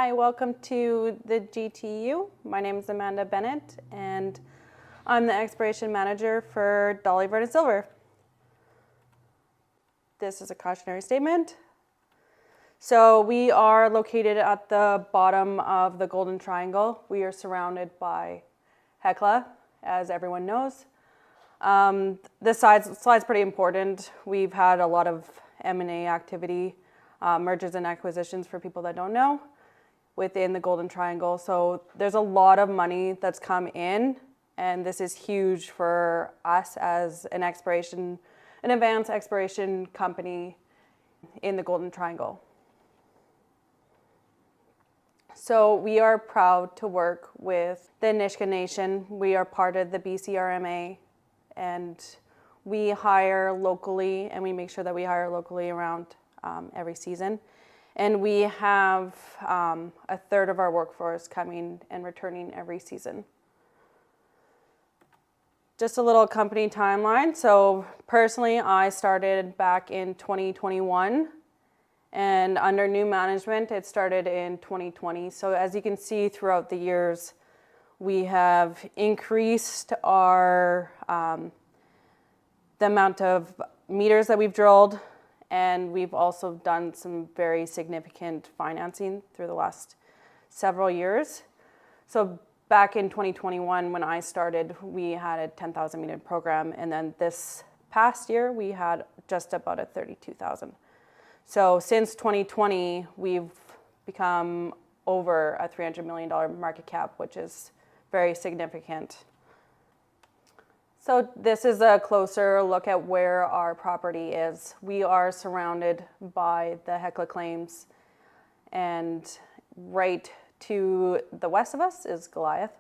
Hi, welcome to the GTU. My name is Amanda Bennett, and I'm the exploration manager for Dolly Varden Silver. This is a cautionary statement. So we are located at the bottom of the Golden Triangle. We are surrounded by Hecla, as everyone knows. This slide's pretty important. We've had a lot of M&A activity, mergers and acquisitions for people that don't know, within the Golden Triangle. So there's a lot of money that's come in, and this is huge for us as an advanced exploration company in the Golden Triangle. So we are proud to work with the Nisga'a Nation. We are part of the BCRMA, and we hire locally, and we make sure that we hire locally around every season. And we have a third of our workforce coming and returning every season. Just a little company timeline. So personally, I started back in 2021, and under new management, it started in 2020. So as you can see throughout the years, we have increased our the amount of meters that we've drilled, and we've also done some very significant financing through the last several years. So back in 2021, when I started, we had a 10,000 meter program, and then this past year, we had just about a 32,000. So since 2020, we've become over a $300 million market cap, which is very significant. So this is a closer look at where our property is. We are surrounded by the Hecla claims, and right to the west of us is Goliath.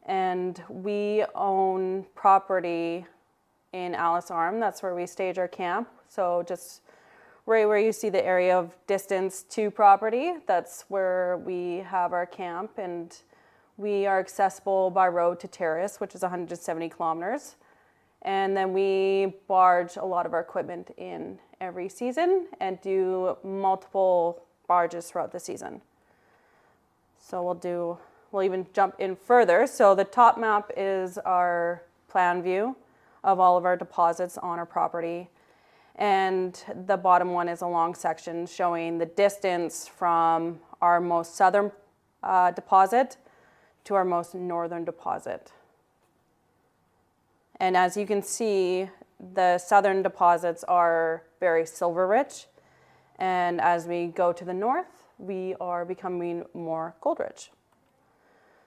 And we own property in Alice Arm. That's where we stage our camp. So just right where you see the area of distance to property, that's where we have our camp, and we are accessible by road to Terrace, which is 170 kilometers. And then we barge a lot of our equipment in every season and do multiple barges throughout the season. So we'll even jump in further. So the top map is our plan view of all of our deposits on our property. And the bottom one is a long section showing the distance from our most southern deposit to our most northern deposit. And as you can see, the southern deposits are very silver rich. And as we go to the north, we are becoming more gold rich.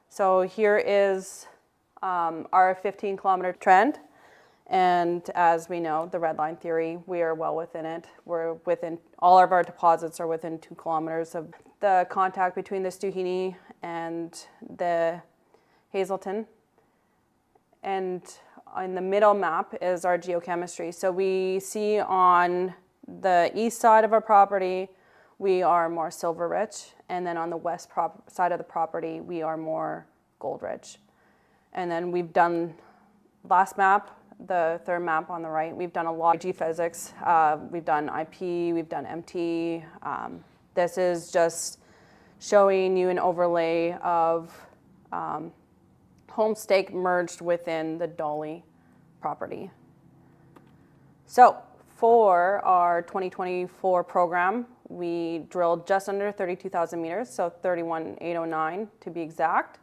So here is our 15-kilometer trend. And as we know, the red line theory, we are well within it. We're within, all of our deposits are within 2 kilometers of the contact between the Stuhini and the Hazelton. And in the middle map is our geochemistry. So we see on the east side of our property, we are more silver rich. And then on the west side of the property, we are more gold rich. And then we've done, last map, the third map on the right, we've done a lot of geophysics. We've done IP, we've done MT. This is just showing you an overlay of Homestake merged within the Dolly property. So for our 2024 program, we drilled just under 32,000 meters, so 31,809 to be exact.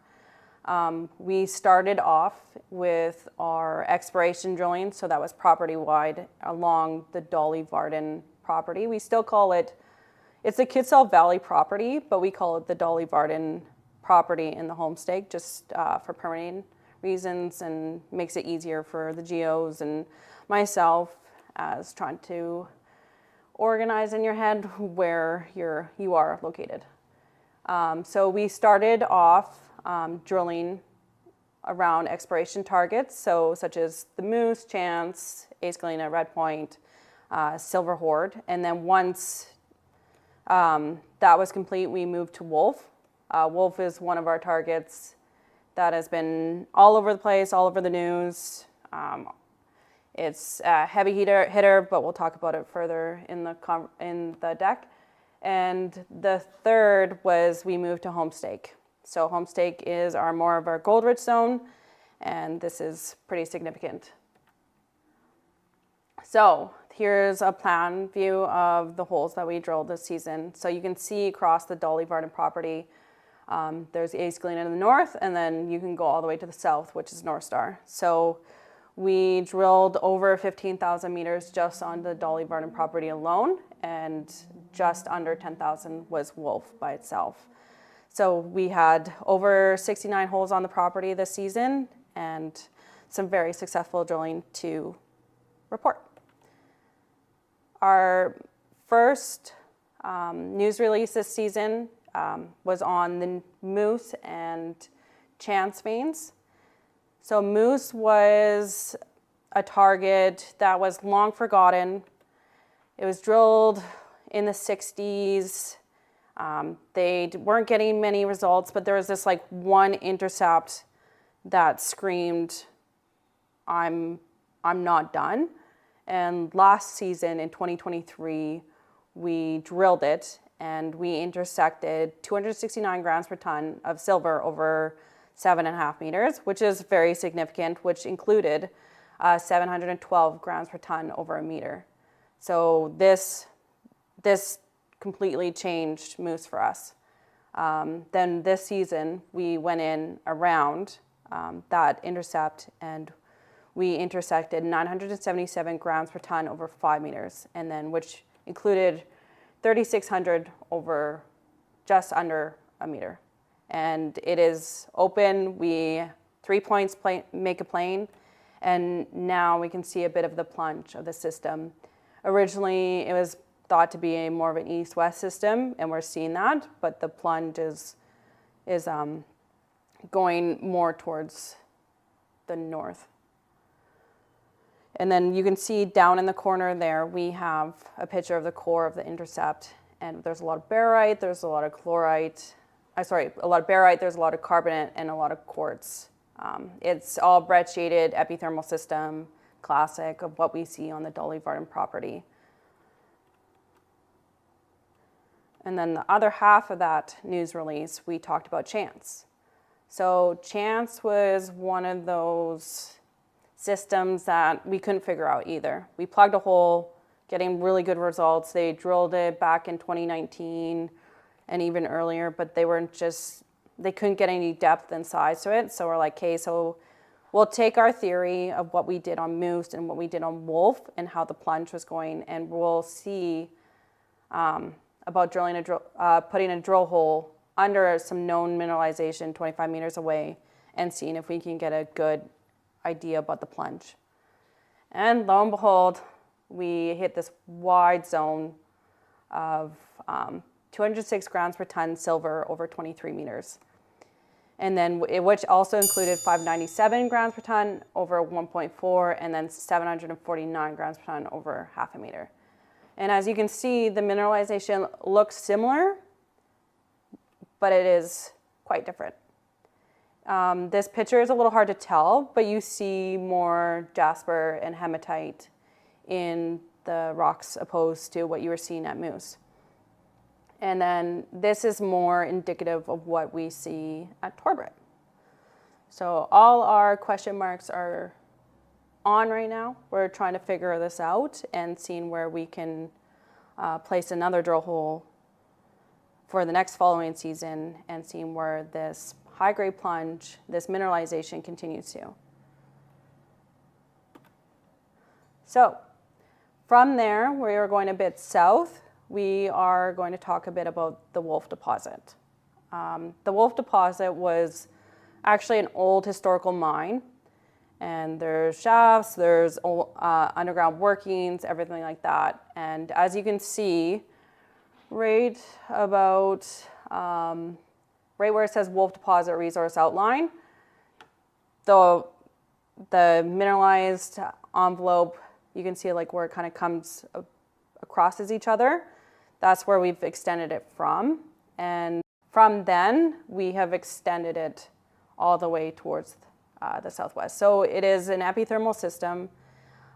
We started off with our exploration drilling, so that was property-wide along the Dolly Varden property. We still call it, it's a Kitsault Valley property, but we call it the Dolly Varden property in the homestake, just for permitting reasons, and makes it easier for the geos and myself as trying to organize in your head where you are located. So we started off drilling around exploration targets, so such as the Moose, Chance, Ace Galena, Red Point, Silver Horde, and then once that was complete, we moved to Wolf. Wolf is one of our targets that has been all over the place, all over the news. It's a heavy hitter, but we'll talk about it further in the deck. And the third was we moved to Homestake. So Homestake is more of our gold rich zone, and this is pretty significant. So here's a plan view of the holes that we drilled this season. So you can see across the Dolly Varden property, there's Ace Galena in the north, and then you can go all the way to the south, which is North Star. So we drilled over 15,000 meters just on the Dolly Varden property alone, and just under 10,000 was Wolf by itself. So we had over 69 holes on the property this season and some very successful drilling to report. Our first news release this season was on the Moose and Chance veins. So Moose was a target that was long forgotten. It was drilled in the 60s. They weren't getting many results, but there was this like one intercept that screamed, I'm not done. And last season in 2023, we drilled it and we intersected 269 grams per ton of silver over 7.5 meters, which is very significant, which included 712 grams per ton over a meter. So this completely changed Moose for us. Then this season, we went in around that intercept and we intersected 977 grams per ton over 5 meters, and then which included 3,600 over just under a meter. And it is open. 3 points make a plane, and now we can see a bit of the plunge of the system. Originally, it was thought to be more of an east-west system, and we're seeing that, but the plunge is going more towards the north. And then you can see down in the corner there, we have a picture of the core of the intercept. And there's a lot of barite, there's a lot of chlorite, a lot of barite, there's a lot of carbonate, and a lot of quartz. It's all brecciated epithermal system, classic of what we see on the Dolly Varden property. And then the other half of that news release, we talked about Chance. So Chance was one of those systems that we couldn't figure out either. We plugged a hole, getting really good results. They drilled it back in 2019 and even earlier, but they couldn't get any depth and size to it. So we're like, okay, so we'll take our theory of what we did on Moose and what we did on Wolf and how the plunge was going, and we'll see about putting a drill hole under some known mineralization 25 meters away and seeing if we can get a good idea about the plunge. And lo and behold, we hit this wide zone of 206 grams per ton silver over 23 meters. And then which also included 597 grams per ton over 1.4 and then 749 grams per ton over half a meter. And as you can see, the mineralization looks similar, but it is quite different. This picture is a little hard to tell, but you see more jasper and hematite in the rocks opposed to what you were seeing at Moose. And then this is more indicative of what we see at Torbrit. So all our question marks are on right now. We're trying to figure this out and seeing where we can place another drill hole for the next following season and seeing where this high-grade plunge, this mineralization continues to. So from there, we are going a bit south. We are going to talk a bit about the Wolf deposit. The Wolf deposit was actually an old historical mine, and there's shafts, there's underground workings, everything like that. And as you can see, right about right where it says Wolf deposit resource outline, the mineralized envelope, you can see like where it kind of comes across each other. That's where we've extended it from. And from then, we have extended it all the way towards the southwest. So it is an epithermal system.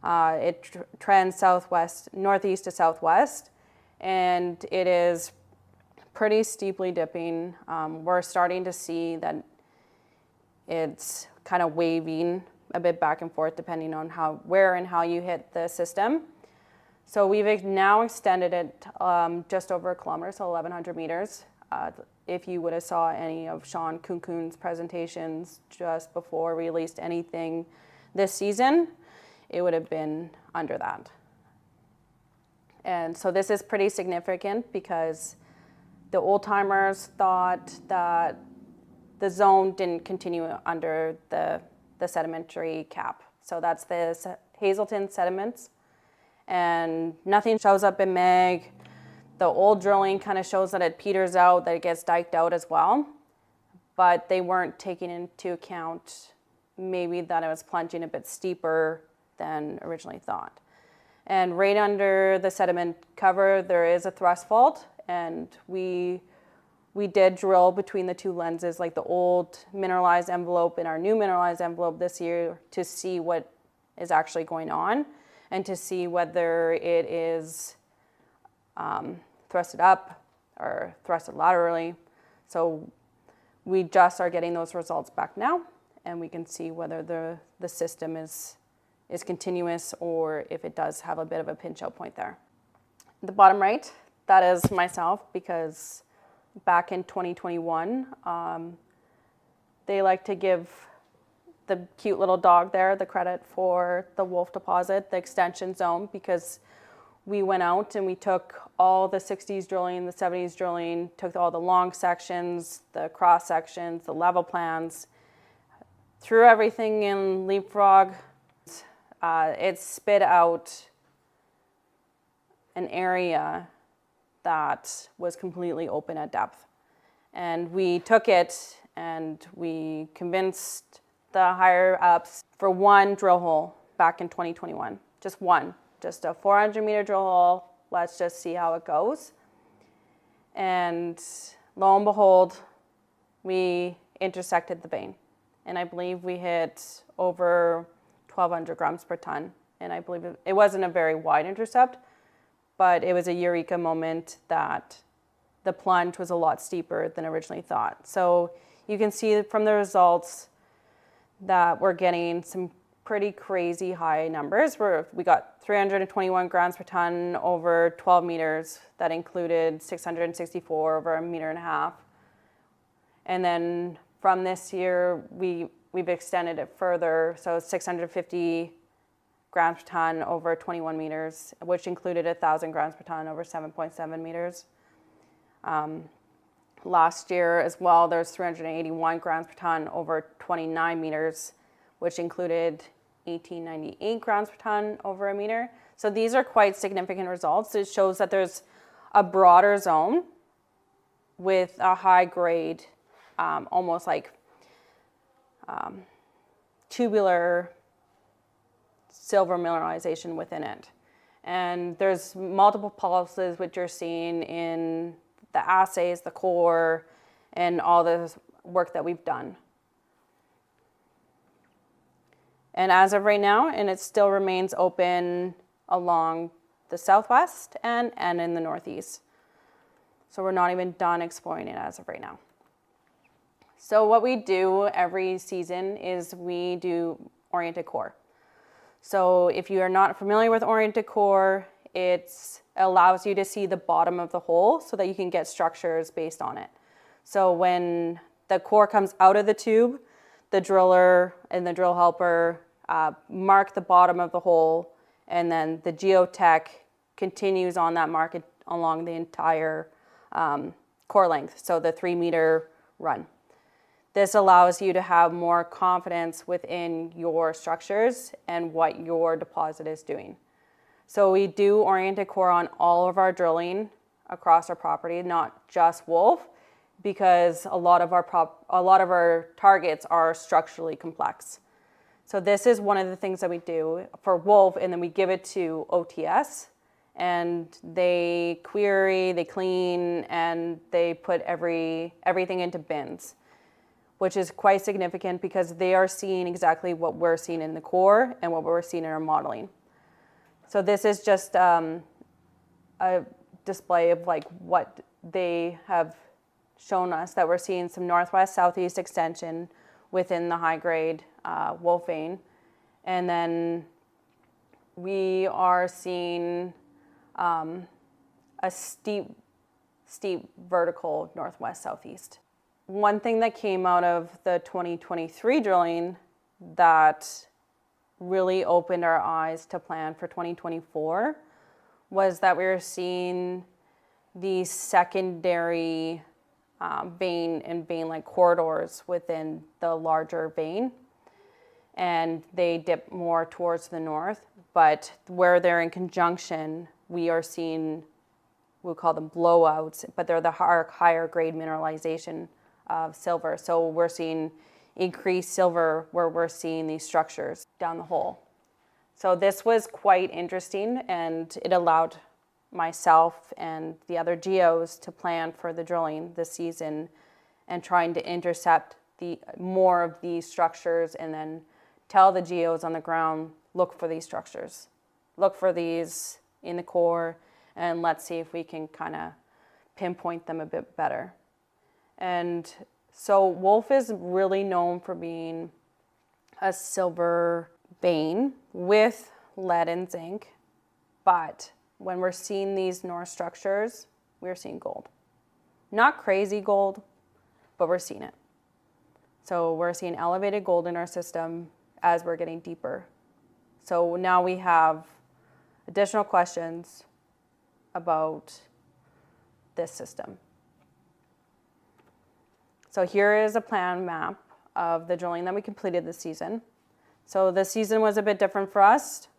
It trends northeast to southwest, and it is pretty steeply dipping. We're starting to see that it's kind of waving a bit back and forth depending on where and how you hit the system. So we've now extended it just over a kilometer, so 1,100 meters. If you would have saw any of Sean Kunkun's presentations just before we released anything this season, it would have been under that. And so this is pretty significant because the old timers thought that the zone didn't continue under the sedimentary cap. So that's the Hazelton sediments, and nothing shows up in Meg. The old drilling kind of shows that it peters out, that it gets diked out as well, but they weren't taking into account maybe that it was plunging a bit steeper than originally thought. And right under the sediment cover, there is a thrust fault, and we did drill between the two lenses, like the old mineralized envelope and our new mineralized envelope this year, to see what is actually going on and to see whether it is thrusted up or thrusted laterally. So we just are getting those results back now, and we can see whether the system is continuous or if it does have a bit of a pinch out point there. The bottom right, that is myself, because back in 2021, they like to give the cute little dog there the credit for the Wolf deposit, the extension zone, because we went out and we took all the 60s drilling, the 70s drilling, took all the long sections, the cross sections, the level plans, threw everything in Leapfrog. It spit out an area that was completely open at depth. And we took it and we convinced the higher ups for one drill hole back in 2021. Just one, just a 400-meter drill hole. Let's just see how it goes. And lo and behold, we intersected the vein. And I believe we hit over 1,200 grams per ton. And I believe it wasn't a very wide intercept, but it was a eureka moment that the plunge was a lot steeper than originally thought. So you can see from the results that we're getting some pretty crazy high numbers. We got 321 grams per ton over 12 meters. That included 664 over 1.5 meters. And then from this year, we've extended it further, so 650 grams per ton over 21 meters, which included 1,000 grams per ton over 7.7 meters. Last year as well, there's 381 grams per ton over 29 meters, which included 1,898 grams per ton over 1 meter. So these are quite significant results. It shows that there's a broader zone with a high grade, almost like tubular silver mineralization within it. And there's multiple pulses which you're seeing in the assays, the core, and all the work that we've done. And as of right now, and it still remains open along the southwest and in the northeast. So we're not even done exploring it as of right now. So what we do every season is we do oriented core. So if you are not familiar with oriented core, it allows you to see the bottom of the hole so that you can get structures based on it. So when the core comes out of the tube, the driller and the drill helper mark the bottom of the hole, and then the geotech continues on that mark along the entire core length, so the 3-meter run. This allows you to have more confidence within your structures and what your deposit is doing. So we do oriented core on all of our drilling across our property, not just Wolf, because a lot of our targets are structurally complex. So this is one of the things that we do for Wolf, and then we give it to OTS, and they query, they clean, and they put everything into bins, which is quite significant because they are seeing exactly what we're seeing in the core and what we're seeing in our modeling. So this is just a display of like what they have shown us that we're seeing some northwest-southeast extension within the high-grade wolf vein. And then we are seeing a steep vertical northwest-southeast. One thing that came out of the 2023 drilling that really opened our eyes to plan for 2024 was that we were seeing these secondary vein and vein-like corridors within the larger vein, and they dip more towards the north, but where they're in conjunction, we are seeing, we call them blowouts, but they're the higher grade mineralization of silver. So we're seeing increased silver where we're seeing these structures down the hole. So this was quite interesting, and it allowed myself and the other geos to plan for the drilling this season and trying to intercept more of these structures, and then tell the geos on the ground, look for these structures, look for these in the core, and let's see if we can kind of pinpoint them a bit better. And so Wolf is really known for being a silver vein with lead and zinc, but when we're seeing these north structures, we're seeing gold. Not crazy gold, but we're seeing it. So we're seeing elevated gold in our system as we're getting deeper. So now we have additional questions about this system. So here is a plan map of the drilling that we completed this season. So this season was a bit different for us.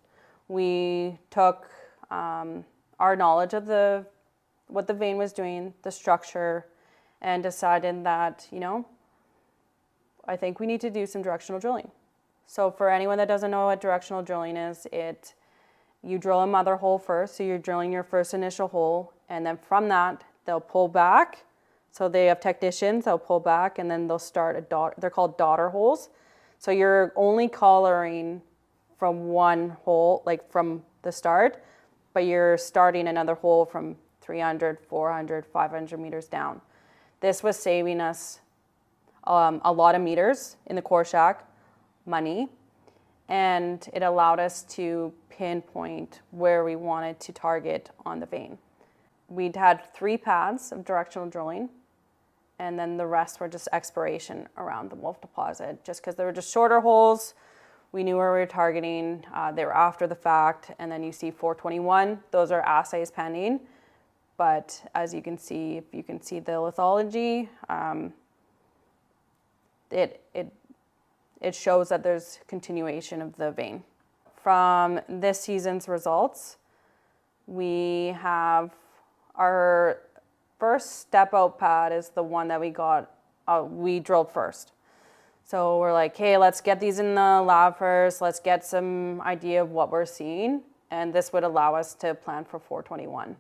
We took our knowledge of what the vein was doing, the structure, and decided that, I think we need to do some directional drilling. So for anyone that doesn't know what directional drilling is, you drill a mother hole first, so you're drilling your first initial hole, and then from that, they'll pull back. So they have technicians, they'll pull back, and then they'll start they're called daughter holes. So you're only collaring from one hole, like from the start, but you're starting another hole from 300, 400, 500 meters down. This was saving us a lot of meters in the core shack, money, and it allowed us to pinpoint where we wanted to target on the vein. We'd had 3 paths of directional drilling, and then the rest were just exploration around the Wolf deposit, just because they were just shorter holes. We knew where we were targeting. They were after the fact, and then you see 421. Those are assays pending, but as you can see, if you can see the lithology, it shows that there's continuation of the vein. From this season's results, we have our first step out pad is the one that we drilled first. So we're like, hey, let's get these in the lab first. Let's get some idea of what we're seeing. And this would allow us to plan for 421.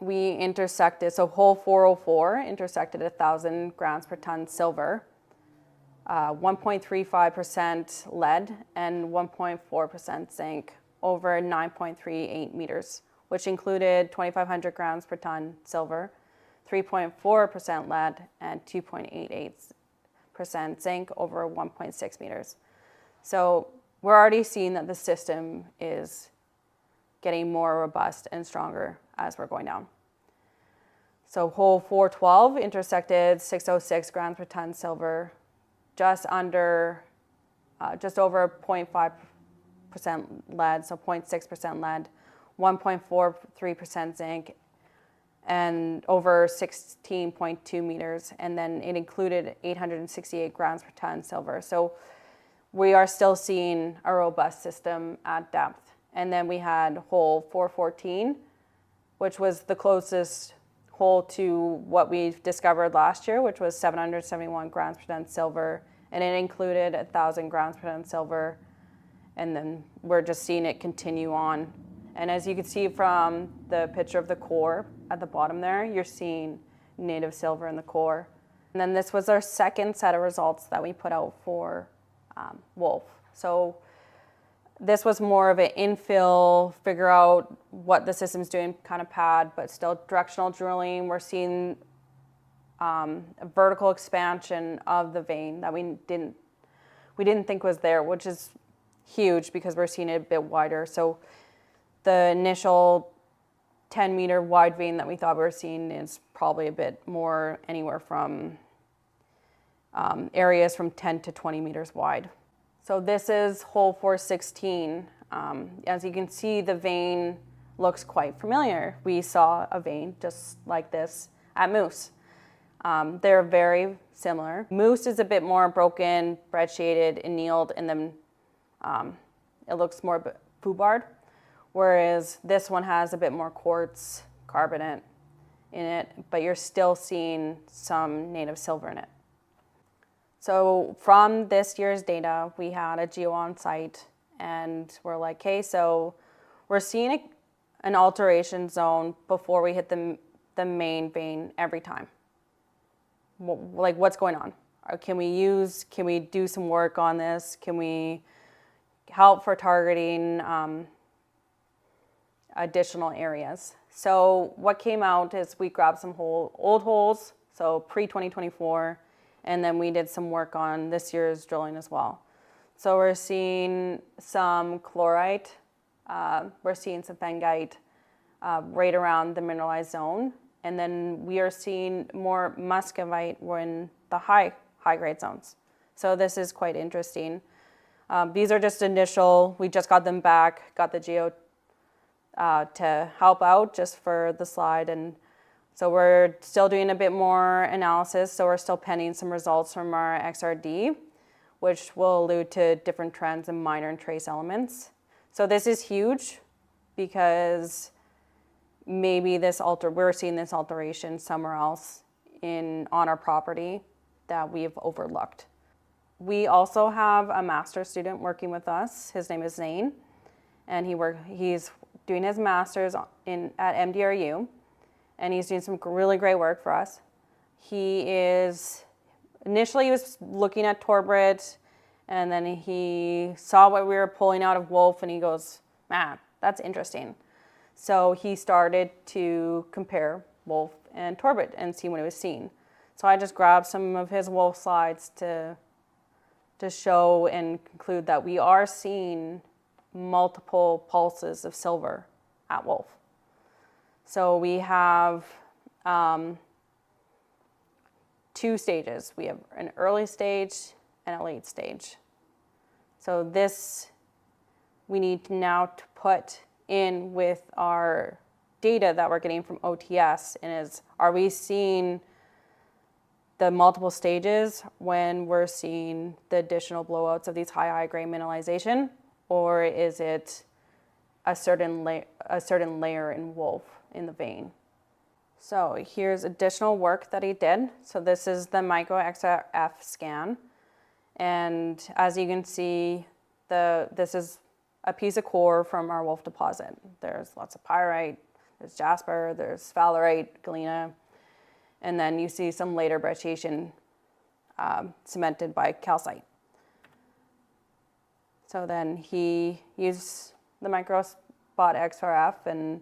We intersected, so hole 404 intersected 1,000 grams per ton silver, 1.35% lead, and 1.4% zinc over 9.38 meters, which included 2,500 grams per ton silver, 3.4% lead, and 2.88% zinc over 1.6 meters. So we're already seeing that the system is getting more robust and stronger as we're going down. So hole 412 intersected 606 grams per ton silver, just over 0.5% lead, so 0.6% lead, 1.43% zinc, and over 16.2 meters. And then it included 868 grams per ton silver. So we are still seeing a robust system at depth. And then we had hole 414, which was the closest hole to what we discovered last year, which was 771 grams per ton silver, and it included 1,000 grams per ton silver. And then we're just seeing it continue on. And as you can see from the picture of the core at the bottom there, you're seeing native silver in the core. And then this was our second set of results that we put out for Wolf. So This was more of an infill, figure out what the system's doing kind of pad, but still directional drilling. We're seeing a vertical expansion of the vein that we didn't think was there, which is huge because we're seeing it a bit wider. So the initial 10-meter wide vein that we thought we were seeing is probably a bit more, anywhere from areas from 10 to 20 meters wide. So this is hole 416. As you can see, the vein looks quite familiar. We saw a vein just like this at Moose. They're very similar. Moose is a bit more broken, brecciated, annealed, and then it looks more foubarred, whereas this one has a bit more quartz, carbonate in it, but you're still seeing some native silver in it. So from this year's data, we had a geo on site, and we're like, okay, so we're seeing an alteration zone before we hit the main vein every time. Like, what's going on? Can we do some work on this? Can we help for targeting additional areas? So what came out is we grabbed some old holes, so pre-2024, and then we did some work on this year's drilling as well. So we're seeing some chlorite, we're seeing some phengite right around the mineralized zone. And then we are seeing more muscovite in the high grade zones. So this is quite interesting. These are just initial, we just got them back, got the geo to help out just for the slide. And so we're still doing a bit more analysis. So we're still pending some results from our XRD, which will allude to different trends in minor and trace elements. So this is huge because maybe we're seeing this alteration somewhere else on our property that we've overlooked. We also have a master's student working with us. His name is Zane, and he's doing his master's at MDRU, and he's doing some really great work for us. Initially he was looking at Torbrit, and then he saw what we were pulling out of Wolf, and he goes, man, that's interesting. So he started to compare Wolf and Torbit and see what he was seeing. So I just grabbed some of his Wolf slides to show and conclude that we are seeing multiple pulses of silver at Wolf. So we have 2 stages. We have an early stage and a late stage. So this we need now to put in with our data that we're getting from OTS, and are we seeing the multiple stages when we're seeing the additional blowouts of these high grade mineralization, or is it a certain layer in Wolf in the vein? So here's additional work that he did. So this is the micro XRF scan, and as you can see, this is a piece of core from our Wolf deposit. There's lots of pyrite, there's jasper, there's sphalerite, galena, and then you see some later brecciation cemented by calcite. So then he used the microspot XRF, and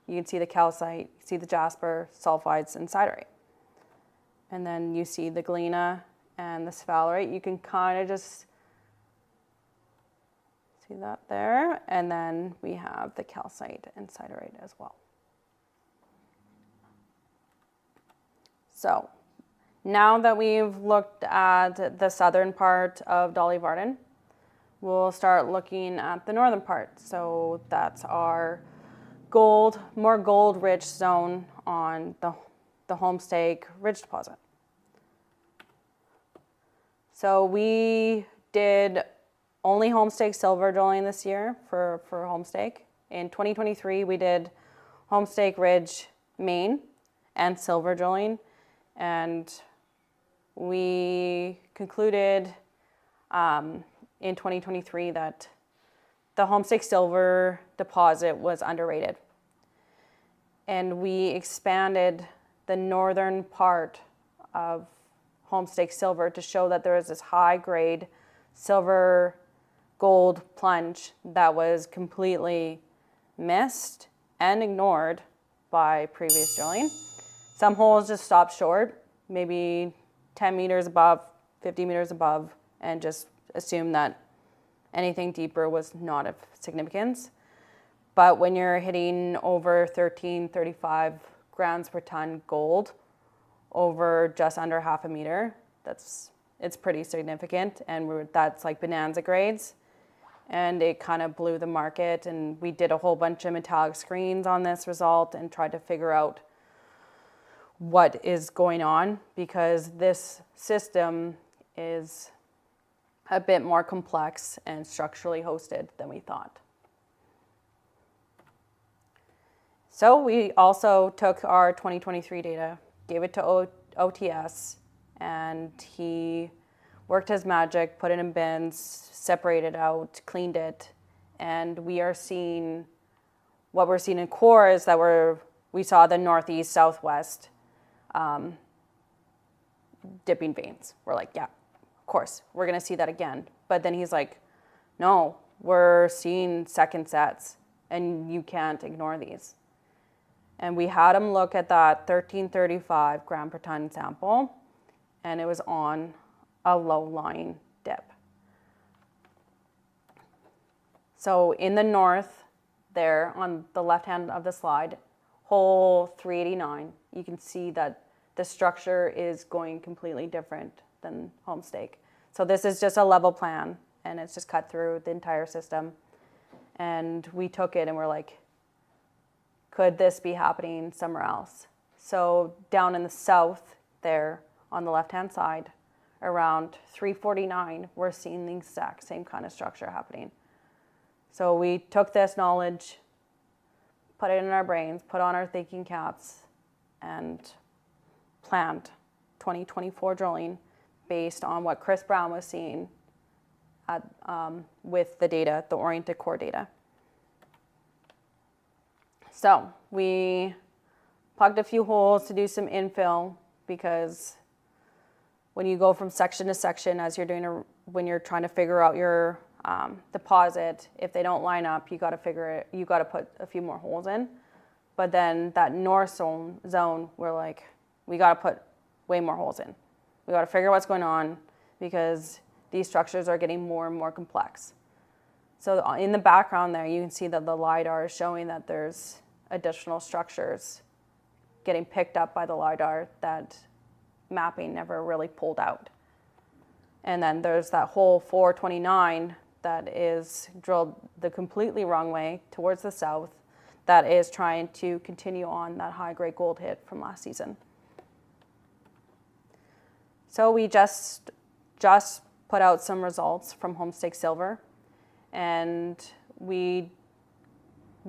you can see the calcite, you see the jasper, sulfides, and siderite. And then you see the galena and the sphalerite. You can kind of just see that there. And then we have the calcite and siderite as well. So now that we've looked at the southern part of Dolly Varden, we'll start looking at the northern part. So that's our more gold-rich zone on the Homestake Ridge deposit. So we did only Homestake silver drilling this year for Homestake. In 2023, we did Homestake Ridge main and silver drilling, and we concluded in 2023 that the Homestake silver deposit was underrated. And we expanded the northern part of Homestake silver to show that there is this high grade silver gold plunge that was completely missed and ignored by previous drilling. Some holes just stopped short, maybe 10 meters above, 50 meters above, and just assumed that anything deeper was not of significance. But when you're hitting over 1335 grams per ton gold over just under half a meter, it's pretty significant, and that's like bonanza grades. And it kind of blew the market, and we did a whole bunch of metallic screens on this result and tried to figure out what is going on, because this system is a bit more complex and structurally hosted than we thought. So we also took our 2023 data, gave it to OTS, and he worked his magic, put it in bins, separated out, cleaned it, and we are seeing, what we're seeing in core is that we saw the northeast, southwest dipping veins. We're like, yeah, of course, we're gonna see that again. But then he's like, no, we're seeing second sets, and you can't ignore these. And we had him look at that 1335 gram per ton sample, and it was on a low-lying dip. So in the north there, on the left hand of the slide, hole 389, you can see that the structure is going completely different than Homestake. So this is just a level plan, and it's just cut through the entire system. And we took it and we're like, could this be happening somewhere else? So down in the south there, on the left-hand side, around 349, we're seeing the exact same kind of structure happening. So we took this knowledge, put it in our brains, put on our thinking caps, and planned 2024 drilling based on what Chris Brown was seeing with the data, the oriented core data. So we plugged a few holes to do some infill, because when you go from section to section, as you're doing when you're trying to figure out your deposit, if they don't line up, you got to put a few more holes in. But then that north zone, we're like, we got to put way more holes in. We got to figure out what's going on, because these structures are getting more and more complex. So in the background there, you can see that the LiDAR is showing that there's additional structures getting picked up by the LiDAR that mapping never really pulled out. And then there's that hole 429 that is drilled the completely wrong way towards the south, that is trying to continue on that high-grade gold hit from last season. So we just put out some results from Homestake Silver, and we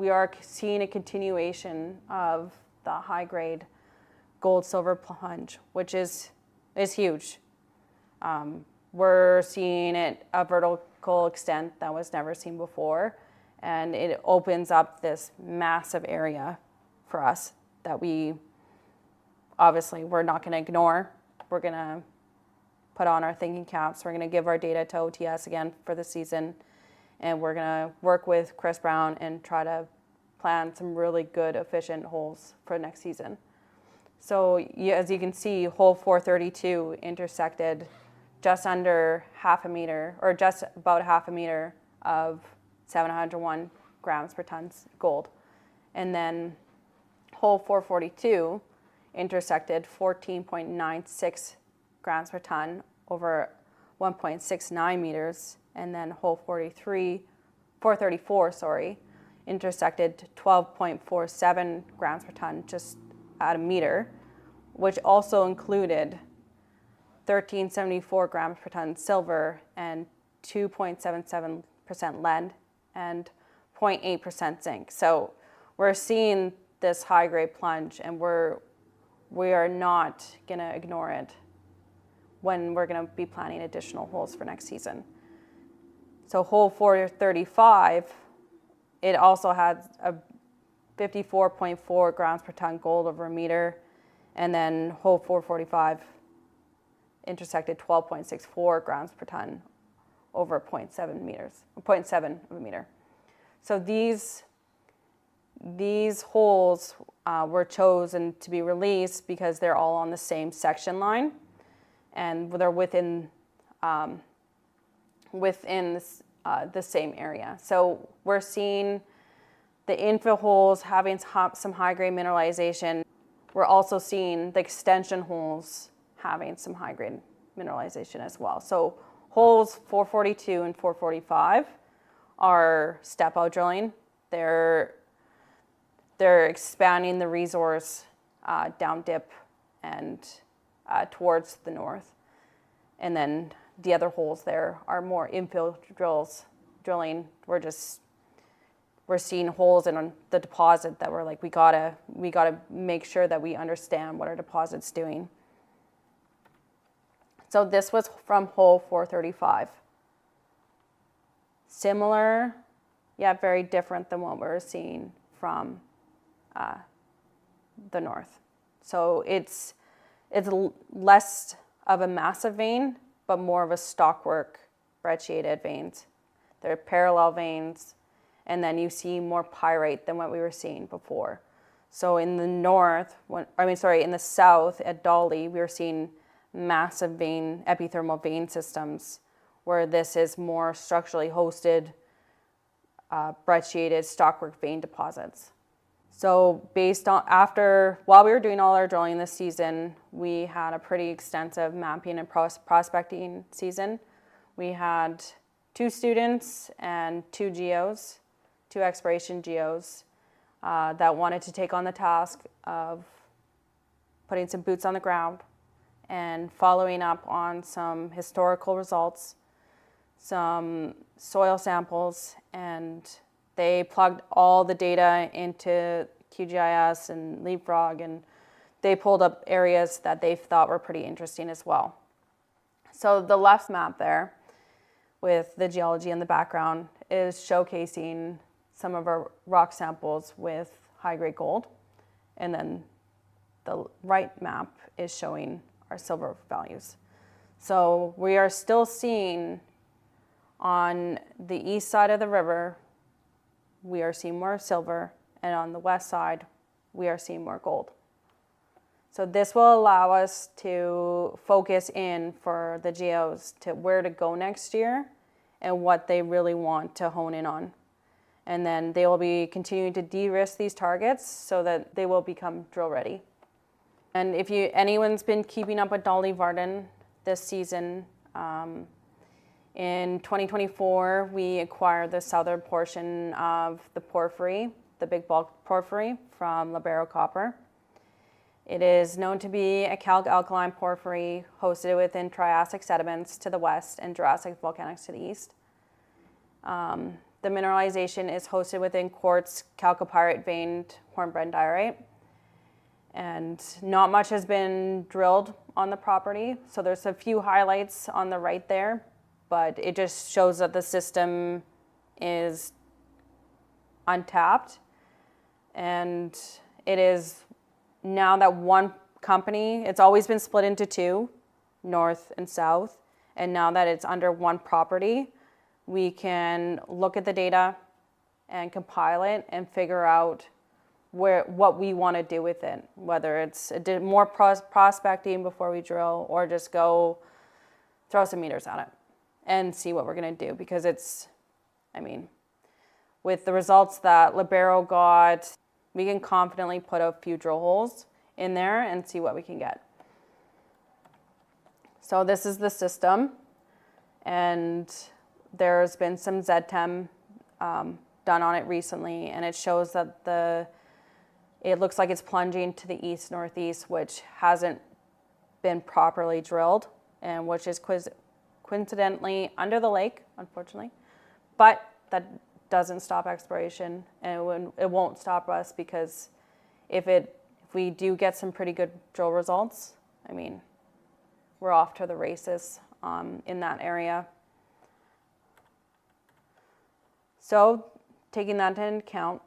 are seeing a continuation of the high-grade gold-silver plunge, which is huge. We're seeing it a vertical extent that was never seen before, and it opens up this massive area for us that we're not going to ignore. We're going to put on our thinking caps. We're going to give our data to OTS again for the season, and we're going to work with Chris Brown and try to plan some really good, efficient holes for next season. So as you can see, hole 432 intersected just under half a meter, or just about half a meter of 701 grams per ton gold. And then hole 442 intersected 14.96 grams per ton over 1.69 meters. And then hole 434, intersected 12.47 grams per ton just at a meter, which also included 1374 grams per ton silver and 2.77% lead and 0.8% zinc. So we're seeing this high-grade plunge, and we are not going to ignore it when we're going to be planning additional holes for next season. So hole 435, it also had a 54.4 grams per ton gold over a meter, and then hole 445 intersected 12.64 grams per ton over 0.7 meters, 0.7 of a meter. So these holes were chosen to be released because they're all on the same section line, and they're within the same area. So we're seeing the infill holes having some high-grade mineralization. We're also seeing the extension holes having some high-grade mineralization as well. So holes 442 and 445 are step-out drilling. They're expanding the resource down dip and towards the north. And then the other holes there are more infill drilling. We're seeing holes in the deposit that we're like, we gotta make sure that we understand what our deposit's doing. So this was from hole 435. Similar, yet very different than what we're seeing from the north. So it's less of a massive vein, but more of a stockwork brecciated veins. They're parallel veins, and then you see more pyrite than what we were seeing before. So in the north, in the south at Dolly, we were seeing massive epithermal vein systems, where this is more structurally hosted, brecciated stockwork vein deposits. So while we were doing all our drilling this season, we had a pretty extensive mapping and prospecting season. We had 2 students and 2 geos, 2 exploration geos that wanted to take on the task of putting some boots on the ground and following up on some historical results, some soil samples, and they plugged all the data into QGIS and Leapfrog, and they pulled up areas that they thought were pretty interesting as well. So the left map there, with the geology in the background, is showcasing some of our rock samples with high-grade gold, and then the right map is showing our silver values. So we are still seeing on the east side of the river, we are seeing more silver, and on the west side, we are seeing more gold. So this will allow us to focus in for the geos to where to go next year and what they really want to hone in on. And then they will be continuing to de-risk these targets so that they will become drill ready. And if anyone's been keeping up with Dolly Varden this season, in 2024, we acquired the southern portion of the porphyry, the big bulk porphyry from Libero Copper. It is known to be a calc-alkaline porphyry hosted within Triassic sediments to the west and Jurassic volcanics to the east. The mineralization is hosted within quartz chalcopyrite veined hornblende diorite. And not much has been drilled on the property. So there's a few highlights on the right there, but it just shows that the system is untapped. And it is now that one company, it's always been split into 2, north and south. And now that it's under one property, we can look at the data and compile it and figure out what we want to do with it, whether it's more prospecting before we drill or just go throw some meters at it and see what we're going to do. Because with the results that Libero got, we can confidently put a few drill holes in there and see what we can get. So this is the system, and there's been some ZTEM done on it recently, and it shows that it looks like it's plunging to the east-northeast, which hasn't been properly drilled, and which is coincidentally under the lake, unfortunately. But that doesn't stop exploration, and it won't stop us, because if we do get some pretty good drill results, we're off to the races in that area. So taking that into account,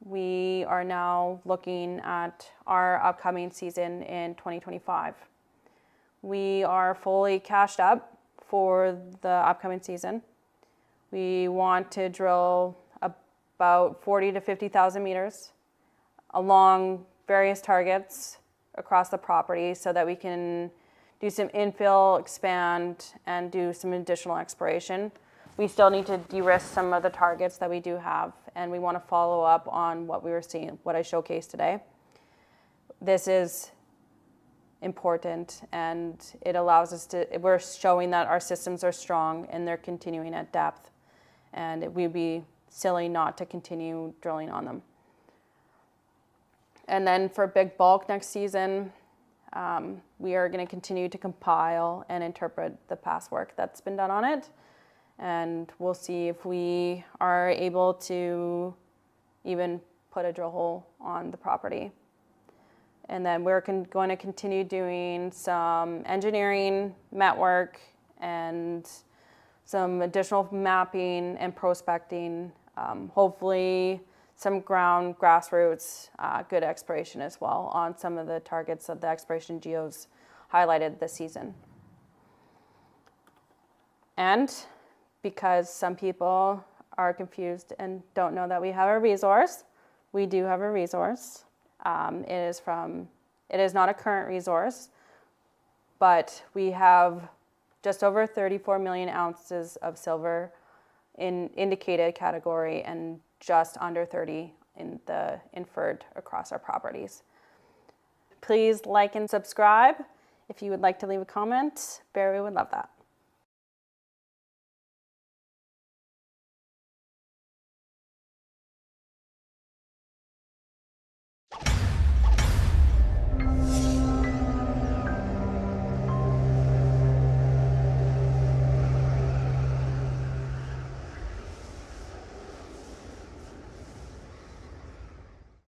we are now looking at our upcoming season in 2025. We are fully cashed up for the upcoming season. We want to drill about 40 to 50,000 meters along various targets across the property so that we can do some infill, expand, and do some additional exploration. We still need to de-risk some of the targets that we do have, and we want to follow up on what we were seeing, what I showcased today. This is important, and it allows us to, we're showing that our systems are strong and they're continuing at depth, and it would be silly not to continue drilling on them. And then for big bulk next season, we are going to continue to compile and interpret the past work that's been done on it, and we'll see if we are able to even put a drill hole on the property. And then we're going to continue doing some engineering, met work, and some additional mapping and prospecting, hopefully some ground grassroots, good exploration as well on some of the targets that the exploration geos highlighted this season. And because some people are confused and don't know that we have a resource, we do have a resource. It is not a current resource, but we have just over 34 million ounces of silver in indicated category and just under 30 in the inferred across our properties. Please like and subscribe. If you would like to leave a comment, Barry would love that.